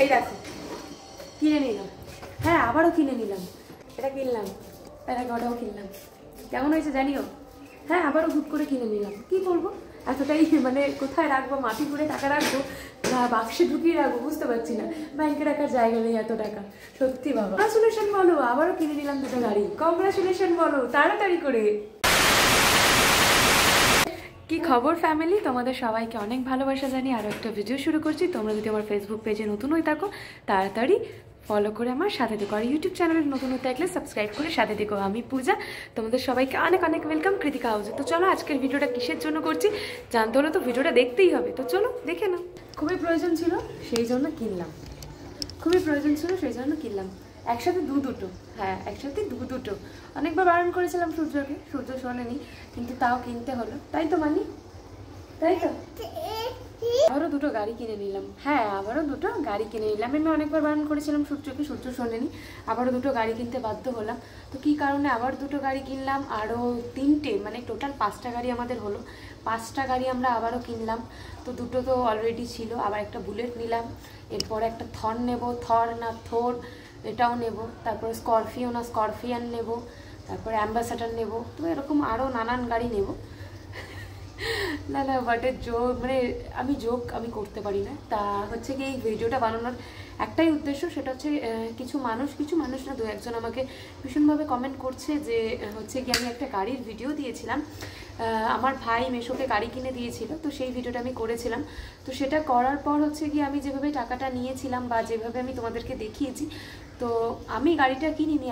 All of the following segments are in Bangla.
এই দেখো কিনে নিলাম, হ্যাঁ আবারও কিনে নিলাম, এটা কিনলাম, এটাকে ওটাও কিনলাম, কেমন হয়েছে জানিও। হ্যাঁ আবারও হুট করে কিনে নিলাম, কি করবো এতটাই মানে কোথায় রাখবো, মাটি করে টাকা রাখবো না বাক্সে ঢুকিয়ে রাখবো বুঝতে পারছি না, ব্যাংকে রাখার জায়গা নেই এত টাকা, সত্যি বাবা। কংগ্রাচুলেশন বলো, আবারও কিনে নিলাম দুটো গাড়ি, কংগ্রাচুলেশন বলো তাড়াতাড়ি করে। কি খবর ফ্যামিলি, তোমাদের সবাইকে অনেক ভালোবাসা জানি, আরও একটা ভিডিও শুরু করছি। তোমরা যদি আমার ফেসবুক পেজে নতুন হয়ে থাকো তাড়াতাড়ি ফলো করে আমার সাথে থেকো, আর ইউটিউব চ্যানেলে নতুন হতে থাকলে সাবস্ক্রাইব করে সাথে থেকো। আমি পূজা, তোমাদের সবাইকে অনেক অনেক ওয়েলকাম কৃতিকা হাউসে। তো চলো আজকের ভিডিওটা কিসের জন্য করছি জানতে হলে তো ভিডিওটা দেখতেই হবে, তো চলো দেখে নাও। খুবই প্রয়োজন ছিল সেই জন্য কিনলাম, খুবই প্রয়োজন ছিল সেই জন্য কিনলাম, একসাথে দুটো, হ্যাঁ একসাথে দুটো। অনেকবার বারণ করেছিলাম সূর্যকে, সূর্য শোনেনি, কিন্তু তাও কিনতে হলো, তাই তো মানি, তাই তো। আবারও দুটো গাড়ি কিনে নিলাম, হ্যাঁ আবারও দুটো গাড়ি কিনে নিলাম। আমি অনেকবার বারণ করেছিলাম সূর্যকে, সূর্য শোনেনি, আবারও দুটো গাড়ি কিনতে বাধ্য হলাম। তো কী কারণে আবার দুটো গাড়ি কিনলাম, আরও তিনটে মানে টোটাল 5টা গাড়ি আমাদের হলো, 5টা গাড়ি আমরা আবারও কিনলাম। তো দুটো তো অলরেডি ছিল, আবার একটা বুলেট নিলাম, এরপরে একটা থর নেব, থর না থোর এটাও নেব, তারপরে স্করপিও না স্করপিয়ান নেব, তারপরে অ্যাম্বাসাডার নেব, তো এরকম আরও নানান গাড়ি নেব। না না বাট মানে আমি করতে পারি না। তা হচ্ছে কি এই ভিডিওটা বানানোর একটাই উদ্দেশ্য, সেটা হচ্ছে কিছু মানুষ না 2-1জন আমাকে ভীষণভাবে কমেন্ট করছে যে হচ্ছে কি আমি একটা গাড়ির ভিডিও দিয়েছিলাম, আমার ভাই মেশোকে গাড়ি কিনে দিয়েছিল, তো সেই ভিডিওটা আমি করেছিলাম। তো সেটা করার পর হচ্ছে কি আমি যেভাবে টাকাটা নিয়েছিলাম বা যেভাবে আমি তোমাদেরকে দেখিয়েছি, তো আমি গাড়িটা কিনিনি,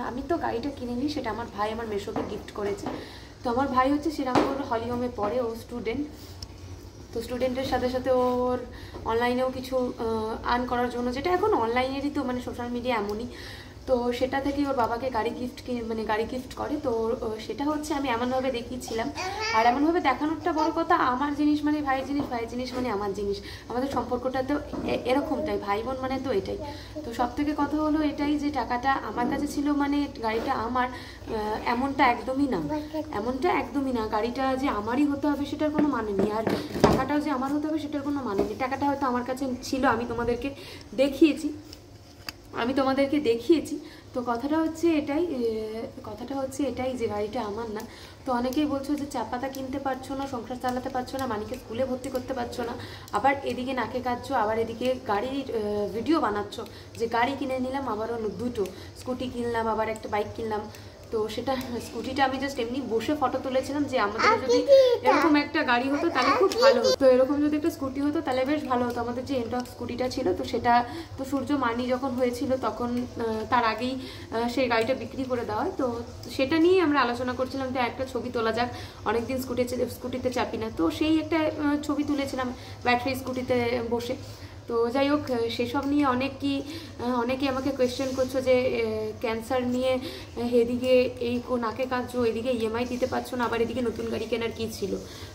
আমি তো গাড়িটা কিনিনি, সেটা আমার ভাই আমার মেশোকে গিফট করেছে। তো আমার ভাই হচ্ছে শ্রীরামপুর হলিওমে পড়ে, ও স্টুডেন্ট, তো স্টুডেন্টের সাথে সাথে ওর অনলাইনেও কিছু আর্ন করার জন্য, যেটা এখন অনলাইনেরই তো মানে সোশ্যাল মিডিয়া এমনই, তো সেটা থেকে ওর বাবাকে গাড়ি গিফট করে। তো সেটা হচ্ছে আমি এমনভাবে দেখিয়েছিলাম, আর এমনভাবে দেখানোরটা বড় কথা, আমার জিনিস মানে ভাইয়ের জিনিস, ভাইয়ের জিনিস মানে আমার জিনিস, আমাদের সম্পর্কটা তো এরকমটাই, ভাই বোন মানে তো এটাই। তো সব থেকে কথা হলো এটাই যে টাকাটা আমার কাছে ছিল মানে গাড়িটা আমার, এমনটা একদমই না, গাড়িটা যে আমারই হতে হবে সেটার কোনো মানে নেই, আর টাকাটাও যে আমার হতে হবে সেটার কোনো মানে নেই। টাকাটা হয়তো আমার কাছে ছিল, আমি তোমাদেরকে দেখিয়েছি। তো কথাটা হচ্ছে এটাই যে গাড়িটা আমার না। তো অনেকেই বলছো যে চা পাতা কিনতে পারছো না, সংসার চালাতে পারছো না, মানিকে স্কুলে ভর্তি করতে পারছো না, আবার এদিকে নাকে কাটছো, আবার এদিকে গাড়ির ভিডিও বানাচ্ছো যে গাড়ি কিনে নিলাম, আবারও দুটো স্কুটি কিনলাম, আবার একটা বাইক কিনলাম। তো সেটা স্কুটিটা আমি জাস্ট এমনি বসে ফটো তুলেছিলাম যে আমাদের যদি এরকম একটা গাড়ি হতো তাহলে খুব ভালো হতো, তো এরকম যদি একটা স্কুটি হতো তাহলে বেশ ভালো হতো। আমাদের যে এনটর্ক স্কুটিটা ছিল, তো সেটা তো সূর্য মানি যখন হয়েছিল তখন তার আগেই সেই গাড়িটা বিক্রি করে দেওয়া হয়। তো সেটা নিয়ে আমরা আলোচনা করছিলাম যে একটা ছবি তোলা যাক, অনেকদিন স্কুটিতে চাপি না, তো সেই একটা ছবি তুলেছিলাম ব্যাটারি স্কুটিতে বসে। তো যাই হোক, সেসব নিয়ে অনেকে আমাকে কোয়েশ্চেন করছো যে ক্যান্সার নিয়ে এদিকে এই নাকে কাঁদছো, এদিকে ইএমআই দিতে পারছো না, আবার এদিকে নতুন গাড়ি কেনার কী ছিল।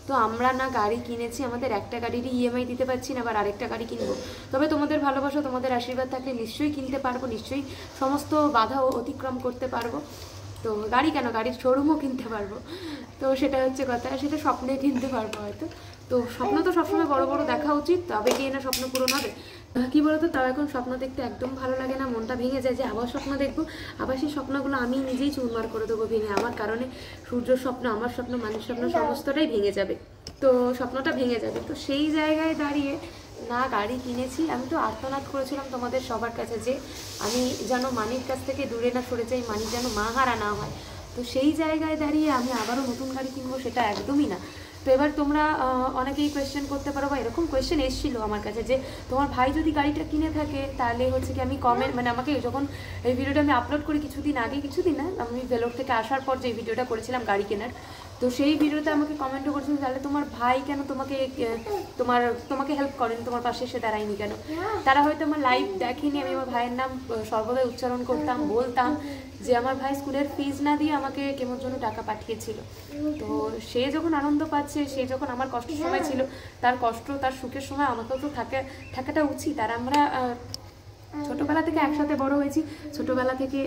তো আমরা না গাড়ি কিনেছি, আমাদের একটা গাড়িরই ইএমআই দিতে পারছি না, আবার আরেকটা গাড়ি কিনবো। তবে তোমাদের ভালোবাসা, তোমাদের আশীর্বাদ থাকলে নিশ্চয়ই কিনতে পারবো, নিশ্চয়ই সমস্ত বাধা অতিক্রম করতে পারবো। তো গাড়ি কেন, গাড়ির শোরুমও কিনতে পারবো। তো সেটা হচ্ছে কথা, সেটা স্বপ্নে কিনতে পারবো হয়তো। তো স্বপ্ন তো সবসময় বড় বড় দেখা উচিত, তবে গিয়ে না স্বপ্ন পূরণ হবে। কি বলতো, তাও এখন স্বপ্ন দেখতে একদম ভালো লাগে না, মনটা ভেঙে যায় যে আবার স্বপ্ন দেখবো, আবার সেই স্বপ্নগুলো আমি নিজেই চুরমার করে দেবো ভেঙে, আমার কারণে সূর্যর স্বপ্ন, আমার স্বপ্ন, মানির স্বপ্ন সমস্তটাই ভেঙে যাবে, তো স্বপ্নটা ভেঙে যাবে। তো সেই জায়গায় দাঁড়িয়ে না গাড়ি কিনেছি, আমি তো আর্তনাদ করেছিলাম তোমাদের সবার কাছে যে আমি যেন মানির কাছ থেকে দূরে না সরে যাই, মানি যেন মা হারা না হয়। তো সেই জায়গায় দাঁড়িয়ে আমি আবারও নতুন গাড়ি কিনবো সেটা একদমই না। তো এবার তোমরা অনেকেই কোয়েশ্চেন করতে পারো, বা এরকম কোয়েশ্চেন এসেছিলো আমার কাছে যে তোমার ভাই যদি গাড়িটা কিনে থাকে তাহলে হচ্ছে কি আমি কমেন্ট মানে আমাকে যখন এই ভিডিওটা আমি আপলোড করি কিছুদিন না আমি ভেলোর থেকে আসার পর যে ভিডিওটা করেছিলাম গাড়ি কেনার, তো সেই ভিডিওতে আমাকে কমেন্টও করছিল তাহলে তোমার ভাই কেন তোমাকে হেল্প করেনি, তোমার পাশে এসে দাঁড়ায়নি কেন। তারা হয়তো আমার লাইভ দেখেনি, আমি আমার ভাইয়ের নাম সর্বদাই উচ্চারণ করতাম, বলতাম যে আমার ভাই স্কুলের ফিজ না দিয়ে আমাকে কেমন জন্য টাকা পাঠিয়েছিল। তো সে যখন আনন্দ পাচ্ছে, সে যখন আমার কষ্টের সময় ছিল, তার কষ্ট তার সুখের সময় আমাকেও তো থাকাটা উচিত। আর আমরা ছোটবেলা থেকে একসাথে বড় হয়েছি, ছোটবেলা থেকে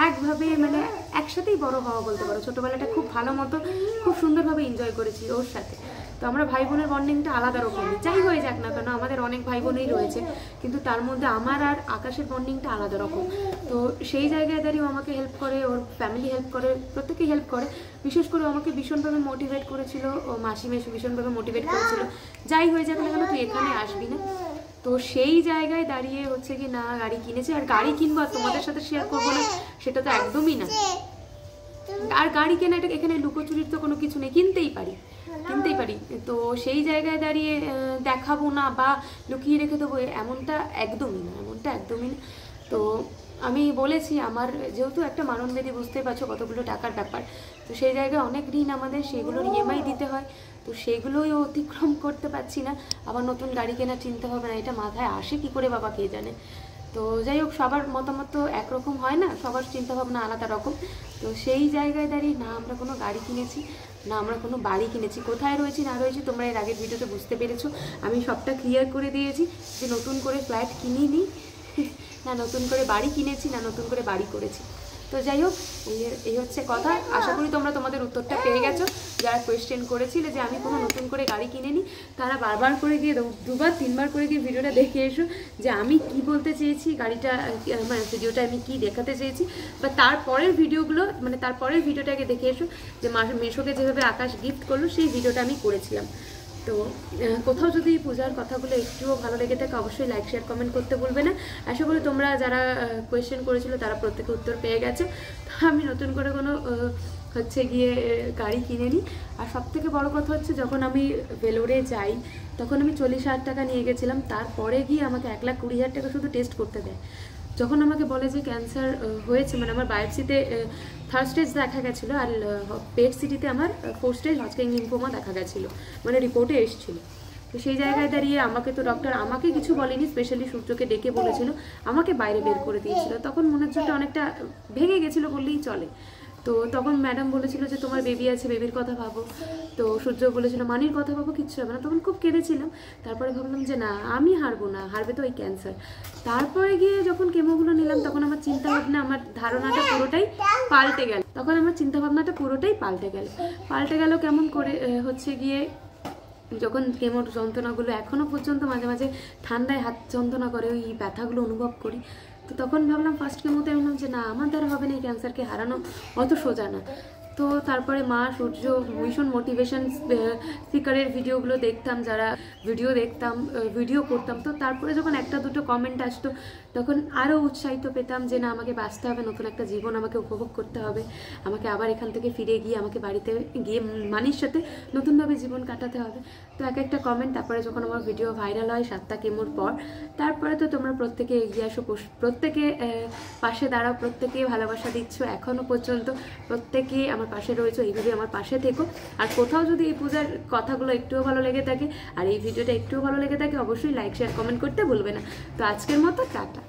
একভাবে মানে একসাথেই বড় হওয়া বলতে পারো, ছোটবেলাটা খুব ভালো মতো খুব সুন্দরভাবে এনজয় করেছি ওর সাথে। তো আমরা ভাই বোনের বন্ডিংটা আলাদা রকমই, যাই হয়ে যাক না কেন, আমাদের অনেক ভাই বোনই রয়েছে, কিন্তু তার মধ্যে আমার আর আকাশের বন্ডিংটা আলাদা রকম। তো সেই জায়গায় দাঁড়িয়েও আমাকে হেল্প করে, ওর ফ্যামিলি হেল্প করে, প্রত্যেকেই হেল্প করে। বিশেষ করে আমাকে ভীষণভাবে মোটিভেট করেছিল, ও মাসি মেশো ভীষণভাবে মোটিভেট করেছিল, যাই হয়ে যাক না কেন তুই এখানে আসবি না। তো সেই জায়গায় দাঁড়িয়ে হচ্ছে কি না গাড়ি কিনেছি, আর গাড়ি কিনবো আর তোমাদের সাথে শেয়ার করবো না সেটা তো একদমই না। আর গাড়ি কেনা এটা এখানে লুকোচুরির তো কোনো কিছু নেই, কিনতেই পারি। তো সেই জায়গায় দাঁড়িয়ে দেখাবো না বা লুকিয়ে রেখে দেবো এমনটা একদমই না। তো আমি বলেছি আমার যেহেতু একটা মারণবেদি, বুঝতেই পারছো কতগুলো টাকার ব্যাপার, তো সেই জায়গায় অনেক ঋণ আমাদের, সেগুলোর ইএমআই দিতে হয়, তো সেগুলোই অতিক্রম করতে পারছি না। আবার নতুন গাড়ি কেনার চিন্তা হবে না, এটা মাথায় আসে কি করে বাবা কে জানে। তো যাই হোক, সবার মতামত তো একরকম হয় না, সবার চিন্তাভাবনা আলাদা রকম। তো সেই জায়গায় দাঁড়িয়ে না আমরা কোনো গাড়ি কিনেছি, না আমরা কোনো বাড়ি কিনেছি। কোথায় রয়েছি না রয়েছি তোমরা এর আগের ভিডিওতে বুঝতে পেরেছো, আমি সবটা ক্লিয়ার করে দিয়েছি যে নতুন করে ফ্ল্যাট কিনিনি, না নতুন করে বাড়ি কিনেছি, না নতুন করে বাড়ি করেছি। তো যাই হোক, এই হচ্ছে কথা। আশা করি তোমরা তোমাদের উত্তরটা পেয়ে গেছো। যারা কোয়েশ্চেন করেছিলে যে আমি কোনো নতুন করে গাড়ি কিনে নিই, তারা বারবার করে গিয়ে 2-3 বার করে গিয়ে ভিডিওটা দেখে এসো যে আমি কি বলতে চেয়েছি, গাড়িটা মানে ভিডিওটা আমি কি দেখাতে চেয়েছি, বা তারপরের ভিডিওগুলো মানে তারপরের ভিডিওটাকে দেখে এসো যে মেশোকে যেভাবে আকাশ গিফট করলো সেই ভিডিওটা আমি করেছিলাম। তো কোথাও যদি পূজার কথাগুলো একটুও ভালো লেগে থাকে অবশ্যই লাইক শেয়ার কমেন্ট করতে ভুলবে না। আশা করি তোমরা যারা কোয়েশ্চেন করেছিল তারা প্রত্যেকে উত্তর পেয়ে গেছো। তো আমি নতুন করে কোনো হচ্ছে গিয়ে গাড়ি কিনে নিই। আর সবথেকে বড় কথা হচ্ছে, যখন আমি ভেলোরে যাই তখন আমি 40,000 টাকা নিয়ে গেছিলাম, তারপরে গিয়ে আমাকে 1,20,000 টাকা শুধু টেস্ট করতে দেয়। যখন আমাকে বলে যে ক্যান্সার হয়েছে, মানে আমার বায়োপসিতে 3rd স্টেজ দেখা গেছিলো, আর পেট সিটিতে আমার 4th স্টেজ হজকিন লিম্ফোমা দেখা গেছিলো, মানে রিপোর্টে এসেছিলো। তো সেই জায়গায় দাঁড়িয়ে আমাকে তো ডক্টর আমাকে কিছু বলেনি, স্পেশালি সূর্যকে ডেকে বলেছিল, আমাকে বাইরে বের করে দিয়েছিল। তখন মনের জোরটা অনেকটা ভেঙে গেছিলো বললেই চলে। তো তখন ম্যাডাম বলেছিল যে তোমার বেবি আছে, বেবির কথা ভাবো। তো সূর্য বলেছিল মানির কথা ভাবো, কিচ্ছু হবে না। তখন খুব কেঁদেছিলাম। তারপরে ভাবলাম যে না, আমি হারবো না, হারবে তো ওই ক্যান্সার। তারপরে গিয়ে যখন কেমোগুলো নিলাম তখন আমার চিন্তাভাবনা, আমার ধারণাটা পুরোটাই পাল্টে গেল। পাল্টে গেল কেমন করে হচ্ছে গিয়ে, যখন কেমোর যন্ত্রণাগুলো এখনও পর্যন্ত মাঝে মাঝে ঠান্ডায় হাত যন্ত্রণা করে, ওই ব্যথাগুলো অনুভব করি। তো তখন ভাবলাম ফার্স্ট কেমোতে ভাবলাম যে না, আমার দ্বারা হবে না, এই ক্যান্সারকে হারানো অত সোজা না। তো তারপরে মা, সূর্য, ভীষণ মোটিভেশন স্পিকারের ভিডিওগুলো দেখতাম, যারা ভিডিও করতাম। তো তারপরে যখন 1-2 কমেন্ট আসতো তখন আরও উৎসাহিত পেতাম যে না, আমাকে বাঁচতে হবে, নতুন একটা জীবন আমাকে উপভোগ করতে হবে, আমাকে আবার এখান থেকে ফিরে গিয়ে আমাকে বাড়িতে গিয়ে মানির সাথে নতুনভাবে জীবন কাটাতে হবে। তো একটা কমেন্ট, তারপরে যখন আমার ভিডিও ভাইরাল হয় 7টা কেমোর পর, তারপরে তো তোমরা প্রত্যেকে এগিয়ে আসো, প্রত্যেকে পাশে দাঁড়াও, প্রত্যেকে ভালোবাসা দিচ্ছ এখনও পর্যন্ত, প্রত্যেকে আমার পাশে রয়েছে, এইভাবে আমার পাশে থেকো। আর কোথাও যদি এই পূজার কথাগুলো একটুও ভালো লেগে থাকে আর এই ভিডিওটা একটুও ভালো লেগে থাকে অবশ্যই লাইক শেয়ার কমেন্ট করতে ভুলবে না। তো আজকের মতো টাটা।